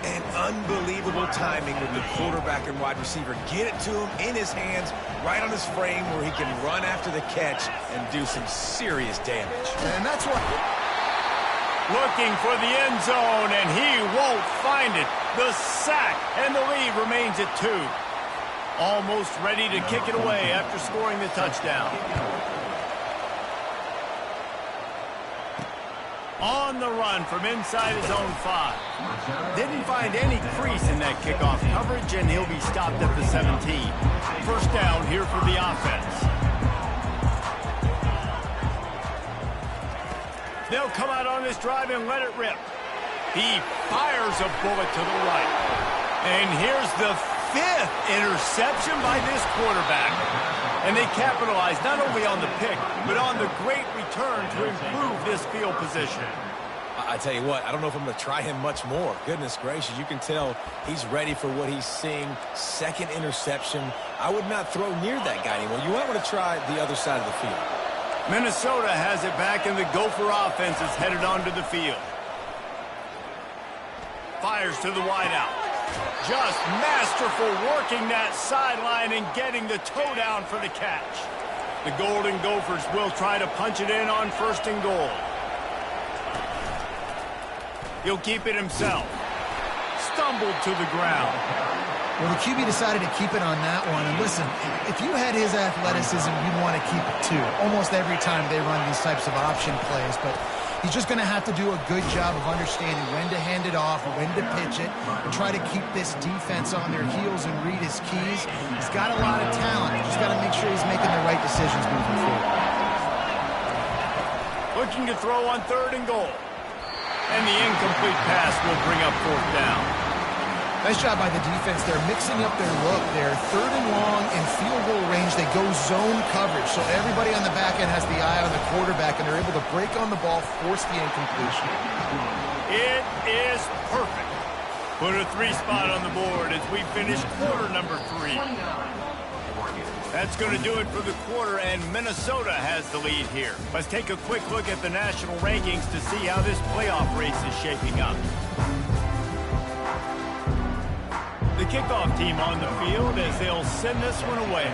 Speaker 2: And unbelievable timing with the quarterback and wide receiver. Get it to him in his hands, right on his frame where he can run after the catch and do some serious damage.
Speaker 3: And that's what...
Speaker 1: Looking for the end zone, and he won't find it. The sack, and the lead remains at 2. Almost ready to kick it away after scoring the touchdown. On the run from inside his own 5. Didn't find any crease in that kickoff coverage, and he'll be stopped at the 17. First down here for the offense. They'll come out on this drive and let it rip. He fires a bullet to the right. And here's the 5th interception by this quarterback. And they capitalize not only on the pick, but on the great return to improve this field position.
Speaker 2: I tell you what, I don't know if I'm going to try him much more. Goodness gracious, you can tell he's ready for what he's seeing. 2nd interception. I would not throw near that guy anymore. You might want to try the other side of the field.
Speaker 1: Minnesota has it back, and the Gopher offense is headed onto the field. Fires to the wideout. Just masterful working that sideline and getting the toe down for the catch. The Golden Gophers will try to punch it in on 1st and goal. He'll keep it himself. Stumbled to the ground.
Speaker 3: Well, the QB decided to keep it on that one. And listen, if you had his athleticism, you'd want to keep it too. Almost every time they run these types of option plays. But he's just going to have to do a good job of understanding when to hand it off, when to pitch it, and try to keep this defense on their heels and read his keys. He's got a lot of talent. Just got to make sure he's making the right decisions moving forward.
Speaker 1: Looking to throw on 3rd and goal. And the incomplete pass will bring up 4th down.
Speaker 3: Nice job by the defense. They're mixing up their look. They're 3rd and long in field goal range. They go zone coverage. So everybody on the back end has the eye on the quarterback, and they're able to break on the ball, force the incompletion.
Speaker 1: It is perfect. Put a 3 spot on the board as we finish quarter number 3. That's going to do it for the quarter, and Minnesota has the lead here. Let's take a quick look at the national rankings to see how this playoff race is shaping up. The kickoff team on the field as they'll send this one away.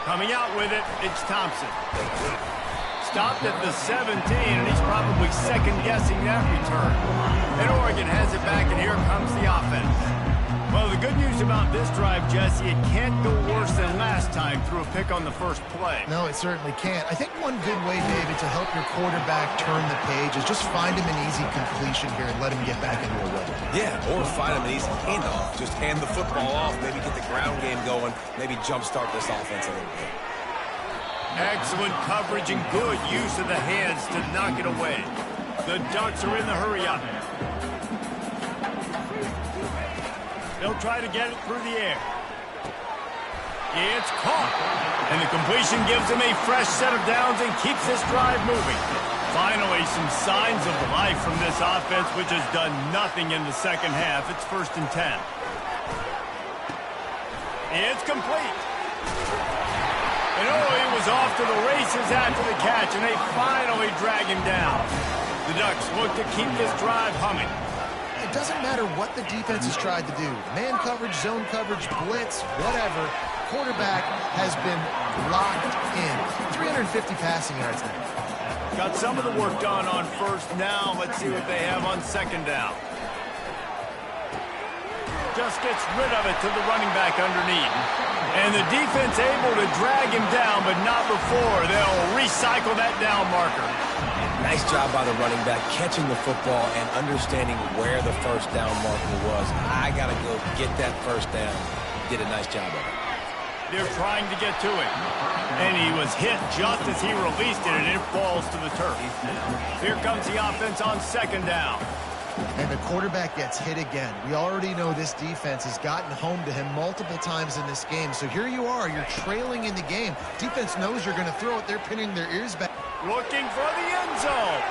Speaker 1: Coming out with it, it's Thompson. Stopped at the 17, and he's probably second-guessing that return. And Oregon has it back, and here comes the offense. Well, the good news about this drive, Jesse, it can't go worse than last time through a pick on the first play.
Speaker 3: No, it certainly can't. I think one good way, David, to help your quarterback turn the page is just find him an easy completion here and let him get back into a rhythm.
Speaker 2: Yeah, or find him an easy handoff. Just hand the football off, maybe get the ground game going, maybe jumpstart this offense a little bit.
Speaker 1: Excellent coverage and good use of the hands to knock it away. The Ducks are in the hurry-up. try to get it through the air. It's caught. And the completion gives him a fresh set of downs and keeps this drive moving. Finally, some signs of life from this offense, which has done nothing in the second half. It's 1st and 10. It's complete. And he was off to the races after the catch, and they finally drag him down. The Ducks look to keep this drive humming.
Speaker 3: It doesn't matter what the defense has tried to do. Man coverage, zone coverage, blitz, whatever. Quarterback has been locked in. 350 passing yards now.
Speaker 1: Got some of the work done on 1st. Now let's see what they have on 2nd down. Just gets rid of it to the running back underneath. And the defense able to drag him down, but not before. They'll recycle that down marker.
Speaker 2: Nice job by the running back catching the football and understanding where the 1st down marker was. I got to go get that 1st down. Did a nice job of it.
Speaker 1: They're trying to get to it. And he was hit just as he released it, and it falls to the turf. Here comes the offense on 2nd down.
Speaker 3: And the quarterback gets hit again. We already know this defense has gotten home to him multiple times in this game. So here you are. You're trailing in the game. Defense knows you're going to throw it. They're pinning their ears back.
Speaker 1: Looking for the end zone.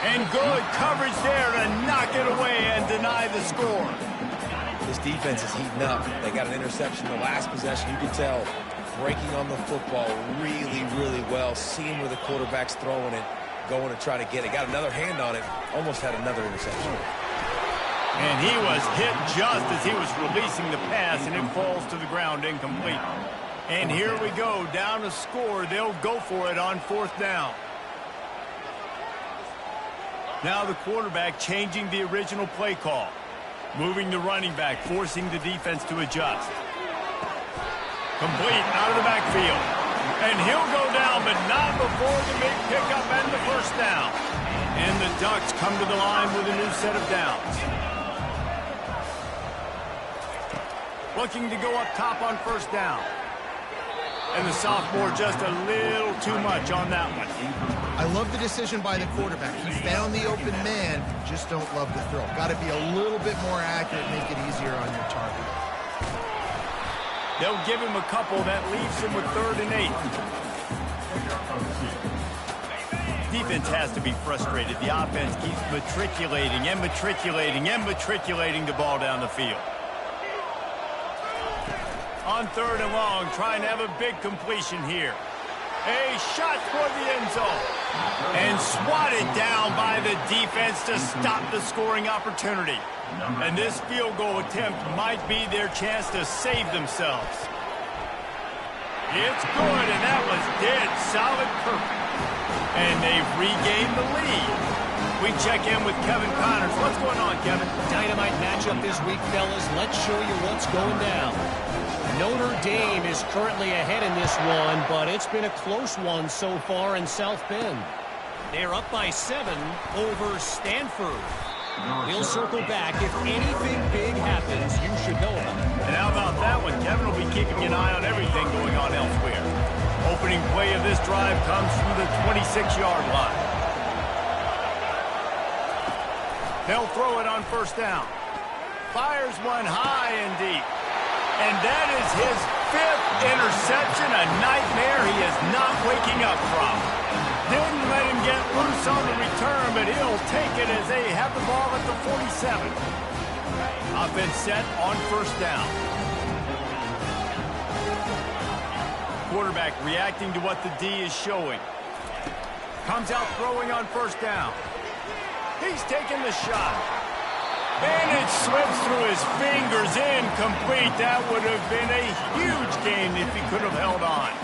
Speaker 1: And good coverage there to knock it away and deny the score.
Speaker 2: This defense is heating up. They got an interception the last possession. You can tell breaking on the football really, really well. Seeing where the quarterback's throwing it, going to try to get it. Got another hand on it. Almost had another interception.
Speaker 1: And he was hit just as he was releasing the pass, and it falls to the ground incomplete. And here we go, down to score. They'll go for it on 4th down. Now the quarterback changing the original play call. Moving the running back, forcing the defense to adjust. Complete out of the backfield. And he'll go down, but not before the big pickup and the 1st down. And the Ducks come to the line with a new set of downs. Looking to go up top on 1st down. And the sophomore just a little too much on that one.
Speaker 3: I love the decision by the quarterback. He found the open man, just don't love the throw. Got to be a little bit more accurate, make it easier on your target.
Speaker 1: They'll give him a couple. That leaves him with 3rd and 8. Defense has to be frustrated. The offense keeps matriculating and matriculating and matriculating the ball down the field. On 3rd and long, trying to have a big completion here. A shot for the end zone. And swatted down by the defense to stop the scoring opportunity. And this field goal attempt might be their chance to save themselves. It's good, and that was dead solid perfect. And they've regained the lead. We check in with Kevin Connors. What's going on, Kevin?
Speaker 5: Dynamite matchup this week, fellas. Let's show you what's going down. Notre Dame is currently ahead in this one, but it's been a close one so far in South Bend. They're up by 7 over Stanford. We'll circle back. If anything big happens, you should know about it.
Speaker 1: And how about that one? Kevin will be keeping an eye on everything going on elsewhere. Opening play of this drive comes from the 26-yard line. They'll throw it on 1st down. Fires one high and deep. And that is his 5th interception, a nightmare he is not waking up from. Didn't let him get loose on the return, but he'll take it as they have the ball at the 47. Offense set on 1st down. Quarterback reacting to what the D is showing. Comes out throwing on 1st down. He's taking the shot. And it slips through his fingers, incomplete. That would have been a huge gain if he could have held on.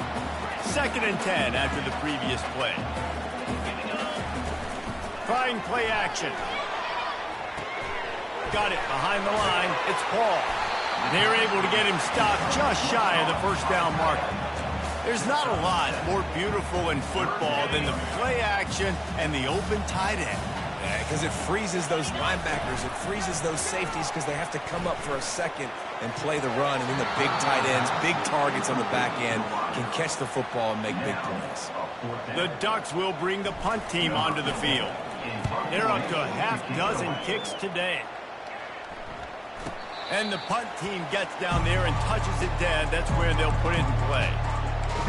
Speaker 1: 2nd and 10 after the previous play. Trying play action. Got it behind the line. It's Paul. They're able to get him stopped just shy of the 1st down marker. There's not a lot more beautiful in football than the play action and the open tight end.
Speaker 2: Because it freezes those linebackers. It freezes those safeties because they have to come up for a second and play the run. And then the big tight ends, big targets on the back end can catch the football and make big plays.
Speaker 1: The Ducks will bring the punt team onto the field. They're up to a half dozen kicks today. And the punt team gets down there and touches it dead. That's where they'll put it in play.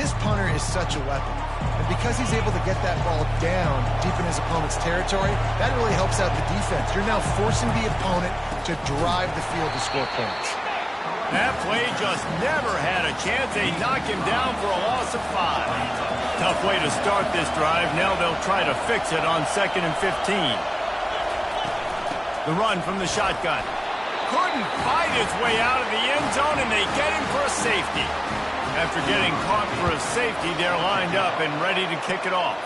Speaker 3: This punter is such a weapon. And because he's able to get that ball down deep in his opponent's territory, that really helps out the defense. You're now forcing the opponent to drive the field to score points.
Speaker 1: That play just never had a chance. They knock him down for a loss of 5. Tough way to start this drive. Now they'll try to fix it on 2nd and 15. The run from the shotgun. Couldn't fight his way out of the end zone, and they get him for a safety. After getting caught for a safety, they're lined up and ready to kick it off.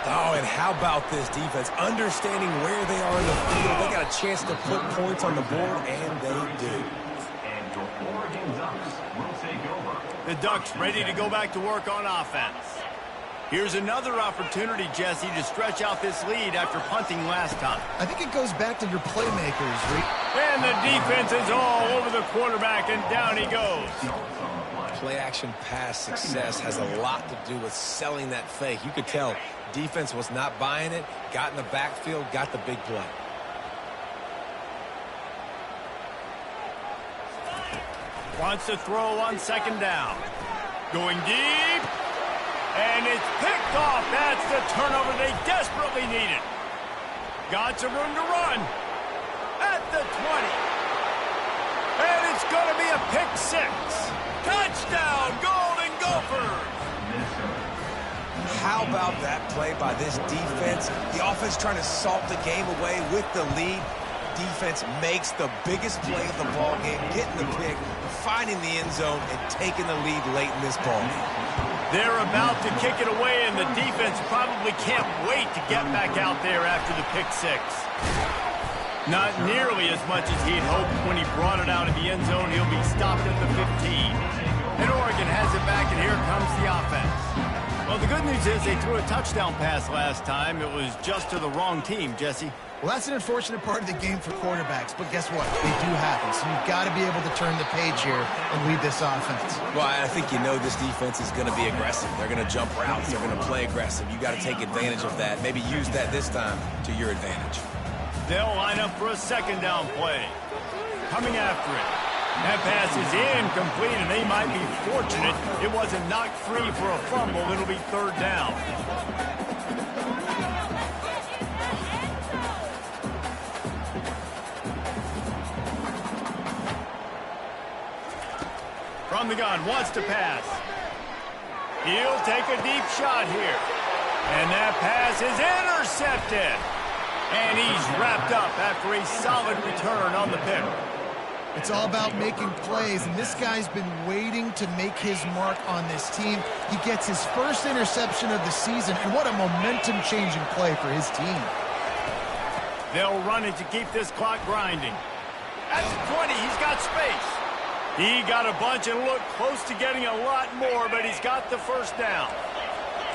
Speaker 2: Oh, and how about this defense? Understanding where they are in the field. They got a chance to put points on the board, and they do.
Speaker 4: And your Oregon Ducks will take over.
Speaker 1: The Ducks ready to go back to work on offense. Here's another opportunity, Jesse, to stretch out this lead after punting last time.
Speaker 3: I think it goes back to your playmakers, Reed.
Speaker 1: And the defense is all over the quarterback, and down he goes.
Speaker 2: Play-action pass success has a lot to do with selling that fake. You could tell defense was not buying it, got in the backfield, got the big play.
Speaker 1: Wants to throw on 2nd down. Going deep. And it's picked off. That's the turnover they desperately needed. Got some room to run. At the 20. And it's going to be a pick 6. Touchdown, Golden Gophers!
Speaker 2: How about that play by this defense? The offense trying to salt the game away with the lead. Defense makes the biggest play of the ball game, getting the pick, finding the end zone, and taking the lead late in this ball game.
Speaker 1: They're about to kick it away, and the defense probably can't wait to get back out there after the pick 6. Not nearly as much as he'd hoped when he brought it out of the end zone. He'll be stopped at the 15. And Oregon has it back, and here comes the offense. Well, the good news is they threw a touchdown pass last time. It was just to the wrong team, Jesse.
Speaker 3: Well, that's an unfortunate part of the game for quarterbacks, but guess what? They do happen, so you've got to be able to turn the page here and lead this offense.
Speaker 2: Well, I think you know this defense is going to be aggressive. They're going to jump routes. They're going to play aggressive. You got to take advantage of that. Maybe use that this time to your advantage.
Speaker 1: They'll line up for a 2nd down play. Coming after it. That pass is incomplete, and they might be fortunate it wasn't knocked free for a fumble. It'll be 3rd down. From the gun, wants to pass. He'll take a deep shot here. And that pass is intercepted. And he's wrapped up after a solid return on the pick.
Speaker 3: It's all about making plays, and this guy's been waiting to make his mark on this team. He gets his first interception of the season, and what a momentum-changing play for his team.
Speaker 1: They'll run it to keep this clock grinding. At the 20, he's got space. He got a bunch and looked close to getting a lot more, but he's got the 1st down.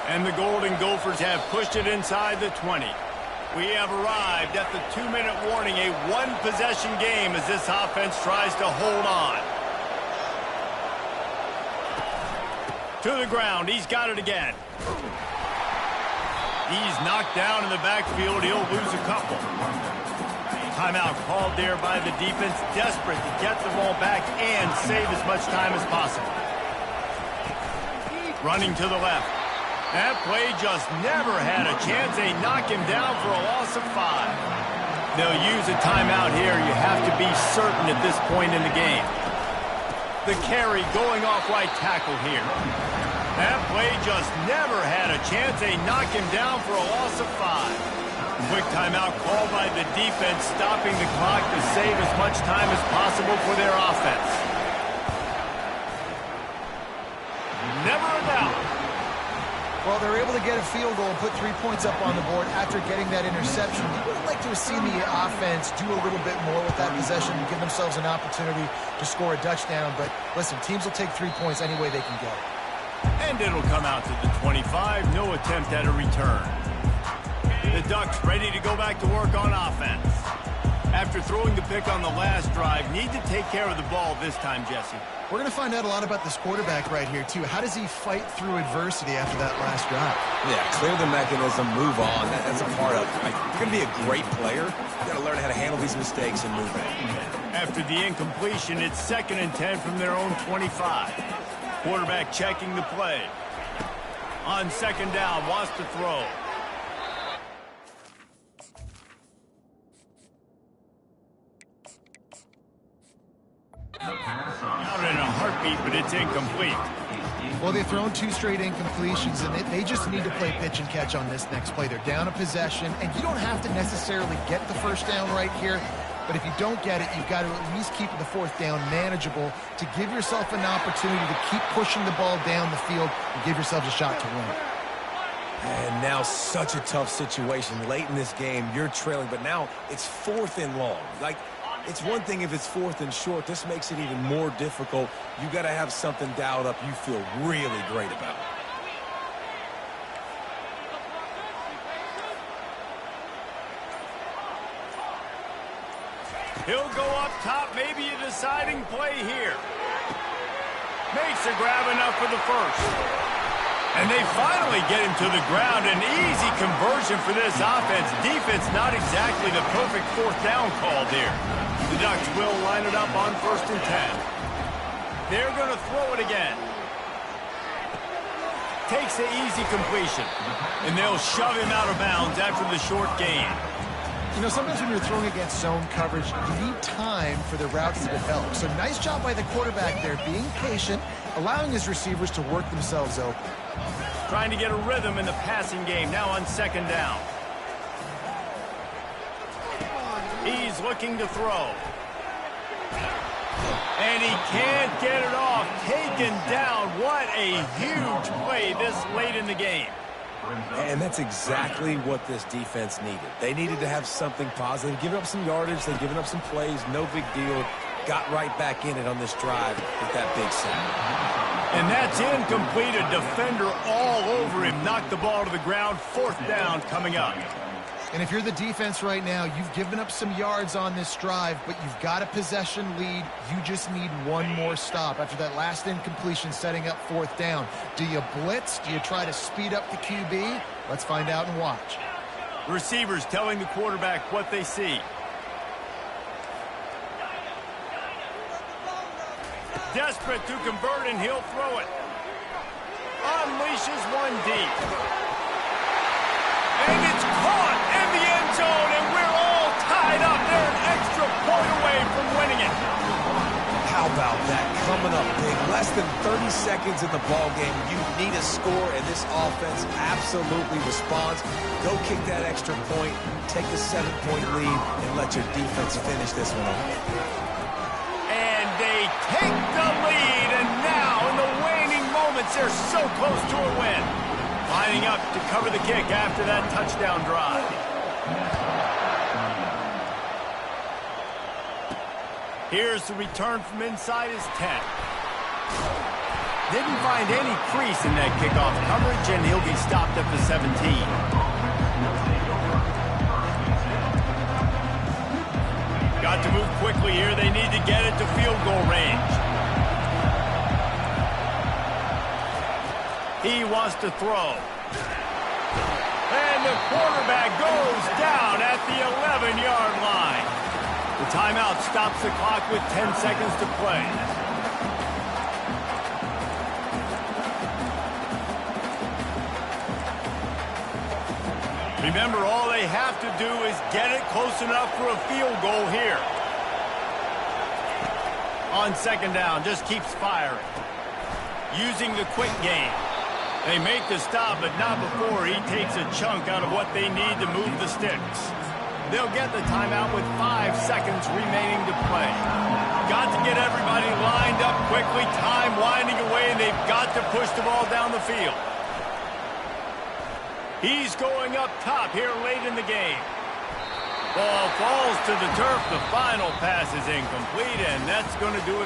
Speaker 1: And the Golden Gophers have pushed it inside the 20. We have arrived at the 2-minute warning, a one-possession game as this offense tries to hold on. To the ground, he's got it again. He's knocked down in the backfield, he'll lose a couple. Timeout called there by the defense, desperate to get the ball back and save as much time as possible. Running to the left. That play just never had a chance. They knock him down for a loss of 5. They'll use a timeout here. You have to be certain at this point in the game. The carry going off right tackle here. That play just never had a chance. They knock him down for a loss of 5. Quick timeout called by the defense, stopping the clock to save as much time as possible for their offense. Never a doubt.
Speaker 3: Well, they're able to get a field goal and put 3 points up on the board after getting that interception. You would like to have seen the offense do a little bit more with that possession and give themselves an opportunity to score a touchdown. But listen, teams will take 3 points any way they can get it.
Speaker 1: And it'll come out to the 25. No attempt at a return. The Ducks ready to go back to work on offense. After throwing the pick on the last drive, need to take care of the ball this time, Jesse.
Speaker 3: We're going to find out a lot about this quarterback right here, too. How does he fight through adversity after that last drive?
Speaker 2: Yeah, clear the mechanism, move on. That's a part of it. If you're going to be a great player, you got to learn how to handle these mistakes and move on.
Speaker 1: After the incompletion, it's 2nd and 10 from their own 25. Quarterback checking the play. On 2nd down, wants to throw. Out in a heartbeat, but it's incomplete.
Speaker 3: Well, they've thrown 2 straight incompletions, and they just need to play pitch and catch on this next play. They're down a possession, and you don't have to necessarily get the first down right here, but if you don't get it, you've got to at least keep the 4th down manageable to give yourself an opportunity to keep pushing the ball down the field and give yourselves a shot to win.
Speaker 2: And now such a tough situation. Late in this game, you're trailing, but now it's 4th and long. Like, it's one thing if it's 4th and short. This makes it even more difficult. You got to have something dialed up you feel really great about.
Speaker 1: He'll go up top, maybe a deciding play here. Makes a grab enough for the first. And they finally get him to the ground. An easy conversion for this offense. Defense not exactly the perfect 4th down call there. The Ducks will line it up on 1st and 10. They're going to throw it again. Takes the easy completion. And they'll shove him out of bounds after the short gain.
Speaker 3: You know, sometimes when you're throwing against zone coverage, you need time for the routes to develop. So nice job by the quarterback there, being patient, allowing his receivers to work themselves open.
Speaker 1: Trying to get a rhythm in the passing game, now on 2nd down. He's looking to throw. And he can't get it off. Taken down. What a huge play this late in the game.
Speaker 2: And that's exactly what this defense needed. They needed to have something positive. Giving up some yardage, they've given up some plays, no big deal. Got right back in it on this drive with that big sack.
Speaker 1: And that's incomplete. A defender all over him. Knocked the ball to the ground. 4th down coming up.
Speaker 3: And if you're the defense right now, you've given up some yards on this drive, but you've got a possession lead. You just need one more stop. After that last incompletion setting up 4th down, do you blitz? Do you try to speed up the QB? Let's find out and watch.
Speaker 1: Receivers telling the quarterback what they see. Desperate to convert, and he'll throw it. Unleashes one deep. And it's caught in the end zone, and we're all tied up. They're an extra point away from winning it.
Speaker 2: How about that? Coming up big. Less than 30 seconds in the ball game. You need a score, and this offense absolutely responds. Go kick that extra point, take the 7-point lead, and let your defense finish this one off.
Speaker 1: And they take the lead, and now in the waning moments, they're so close to a win. Lining up to cover the kick after that touchdown drive. Here's the return from inside his 10. Didn't find any crease in that kickoff coverage, and he'll be stopped at the 17. Got to move quickly here. They need to get it to field goal range. He wants to throw. And the quarterback goes down at the 11-yard line. The timeout stops the clock with 10 seconds to play. Remember, all they have to do is get it close enough for a field goal here. On 2nd down, just keeps firing. Using the quick game. They make the stop, but not before he takes a chunk out of what they need to move the sticks. They'll get the timeout with 5 seconds remaining to play. Got to get everybody lined up quickly, time winding away, and they've got to push the ball down the field. He's going up top here late in the game. Ball falls to the turf. The final pass is incomplete, and that's going to do it.